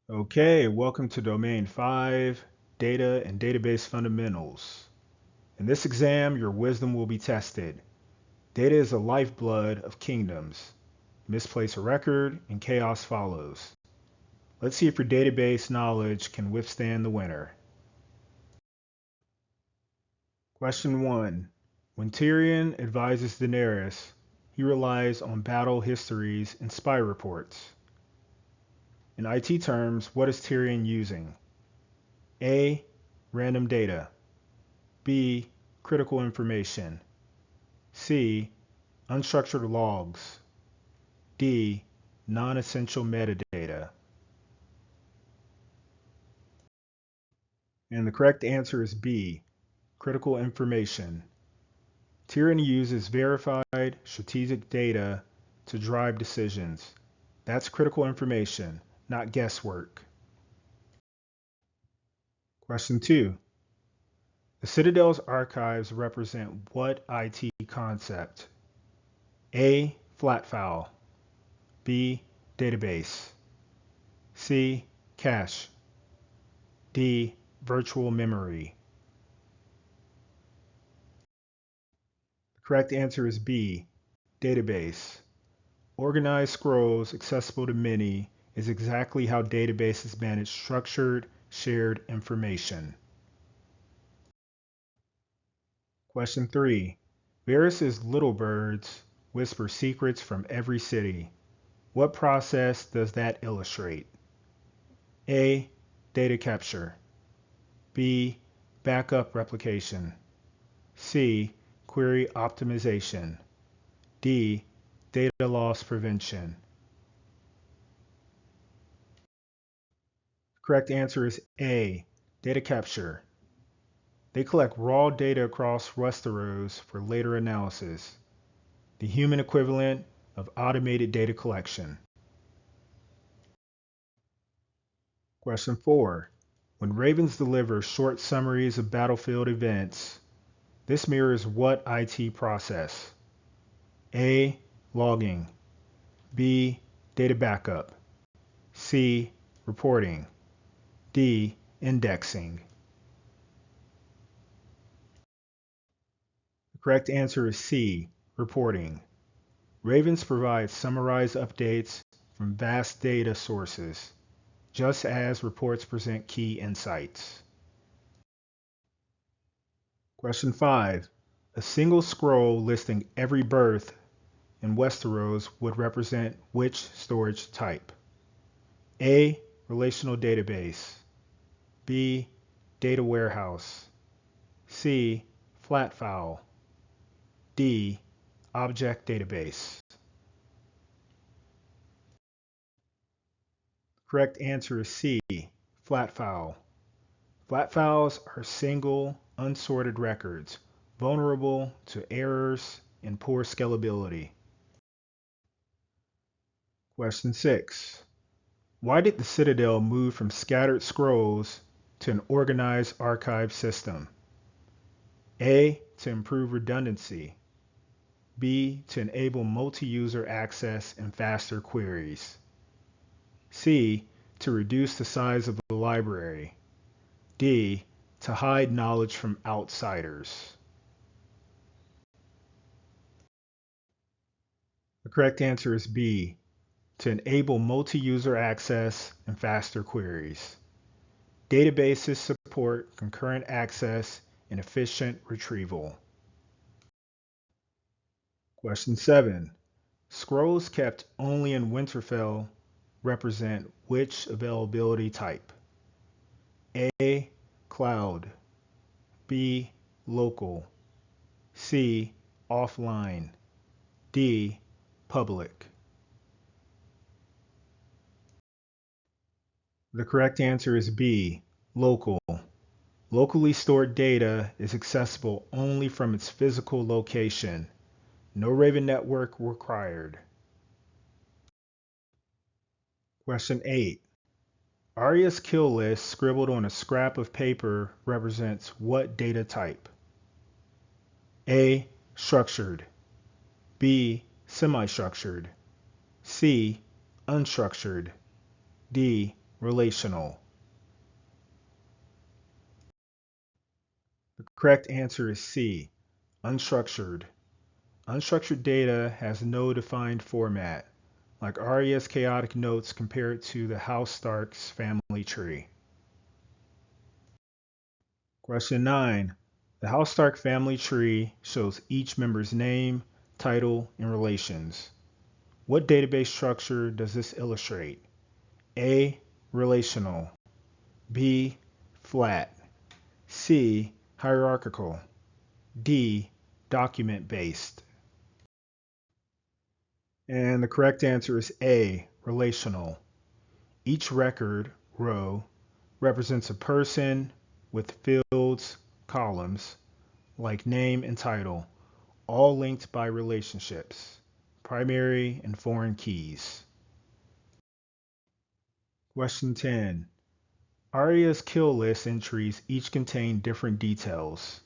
Okay, welcome to Domain 5, Data and Database Fundamentals. In this exam, your wisdom will be tested. Data is the lifeblood of kingdoms. Misplace a record and chaos follows. Let's see if your database knowledge can withstand the winter. Question 1. When Tyrion advises Daenerys, he relies on battle histories and spy reports. In IT terms, what is Tyrion using? A. Random data. B. Critical information. C. Unstructured logs. D. Non-essential metadata. And the correct answer is B. Critical information. Tyranny uses verified strategic data to drive decisions. That's critical information, not guesswork. Question 2. The Citadel's archives represent what IT concept? A. Flat file. B. Database. C. Cache. D. Virtual memory. The correct answer is B. Database. Organized scrolls accessible to many is exactly how databases manage structured, shared information. Question 3. Varys' little birds whisper secrets from every city. What process does that illustrate? A. Data capture. B. Backup replication. C. Query optimization. D. Data loss prevention. Correct answer is A. Data capture. They collect raw data across Westeros for later analysis, the human equivalent of automated data collection. Question 4. When ravens deliver short summaries of battlefield events, this mirrors what IT process? A. Logging. B. Data backup. C. Reporting. D. Indexing. The correct answer is C. Reporting. Ravens provide summarized updates from vast data sources, just as reports present key insights. Question 5. A single scroll listing every birth in Westeros would represent which storage type? A. Relational database. B. Data warehouse. C. Flat file. D. Object database. Correct answer is C. Flat file. Flat files are single, unsorted records, vulnerable to errors and poor scalability. Question 6. Why did the Citadel move from scattered scrolls to an organized archive system? A. To improve redundancy. B. To enable multi-user access and faster queries. C. To reduce the size of the library. D. To hide knowledge from outsiders. The correct answer is B. To enable multi-user access and faster queries. Databases support concurrent access and efficient retrieval. Question 7. Scrolls kept only in Winterfell represent which availability type? A. Cloud. B. Local. C. Offline. D. Public. The correct answer is B. Local. Locally stored data is accessible only from its physical location. No Raven network required. Question 8. Arya's kill list scribbled on a scrap of paper represents what data type? A. Structured. B. Semi-structured. C. Unstructured. D. relational? The correct answer is C, unstructured. Unstructured data has no defined format, like Arya's chaotic notes compared to the House Stark's family tree. Question 9. The House Stark family tree shows each member's name, title, and relations. What database structure does this illustrate? A. Relational. B. Flat. C. Hierarchical. D. Document-based. And the correct answer is A. Relational. Each record, row, represents a person with fields, columns, like name and title, all linked by relationships, primary and foreign keys. Question 10. Arya's kill list entries each contain different details: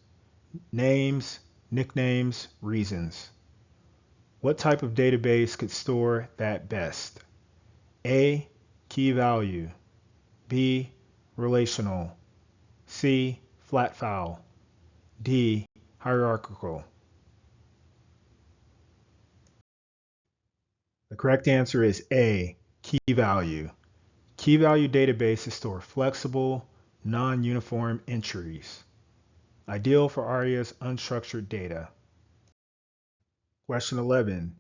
names, nicknames, reasons. What type of database could store that best? A. Key value. B. Relational. C. Flat file. D. Hierarchical. The correct answer is A. Key value. Key value databases store flexible, non-uniform entries, ideal for Arya's unstructured data. Question 11.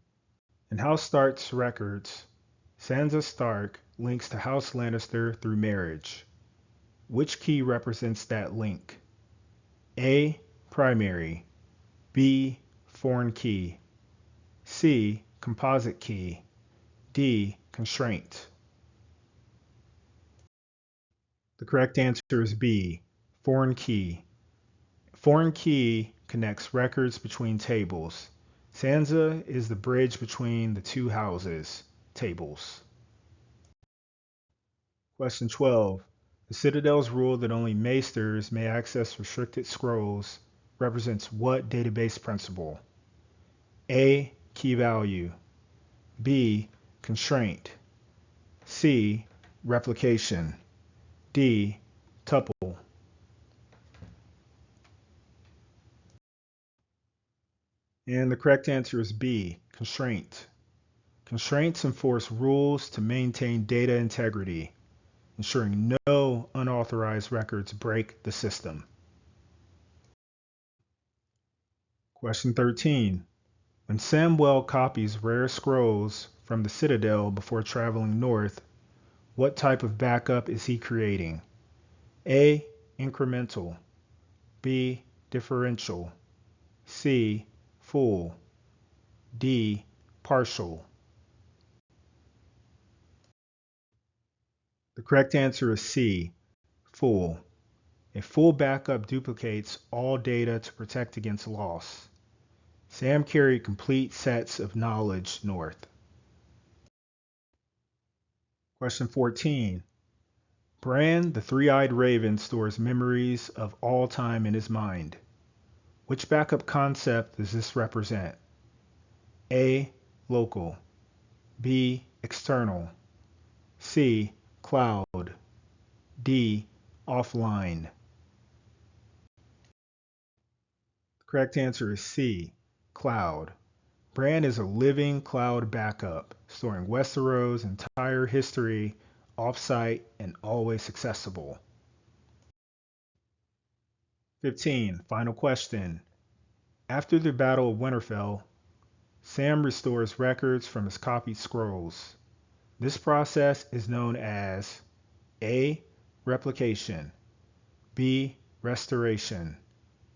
In House Stark's records, Sansa Stark links to House Lannister through marriage. Which key represents that link? A. Primary. B. Foreign key. C. Composite key. D. Constraint. The correct answer is B. Foreign key. Foreign key connects records between tables. Sansa is the bridge between the two houses, tables. Question 12. The Citadel's rule that only maesters may access restricted scrolls represents what database principle? A. Key value. B. Constraint. C. Replication. D. Tuple. And the correct answer is B. Constraint. Constraints enforce rules to maintain data integrity, ensuring no unauthorized records break the system. Question 13. When Samwell copies rare scrolls from the Citadel before traveling north, what type of backup is he creating? A. Incremental. B. Differential. C. Full. D. Partial. The correct answer is C. Full. A full backup duplicates all data to protect against loss. Sam carried complete sets of knowledge north. Question 14. Bran, the three-eyed raven, stores memories of all time in his mind. Which backup concept does this represent? A. Local. B. External. C. Cloud. D. Offline. The correct answer is C. Cloud. Bran is a living cloud backup, storing Westeros' entire history off-site and always accessible. 15. Final question. After the Battle of Winterfell, Sam restores records from his copied scrolls. This process is known as A. Replication. B. Restoration.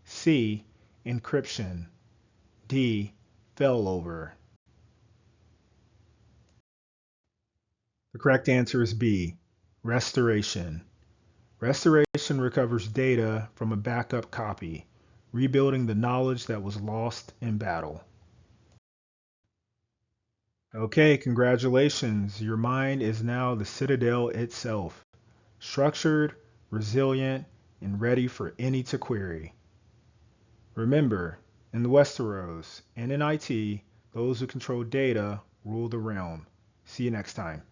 C. Encryption. D. Failover. The correct answer is B. Restoration. Restoration recovers data from a backup copy, rebuilding the knowledge that was lost in battle. Okay, congratulations. Your mind is now the Citadel itself, structured, resilient, and ready for any to query. Remember, in the Westeros and in IT, those who control data rule the realm. See you next time.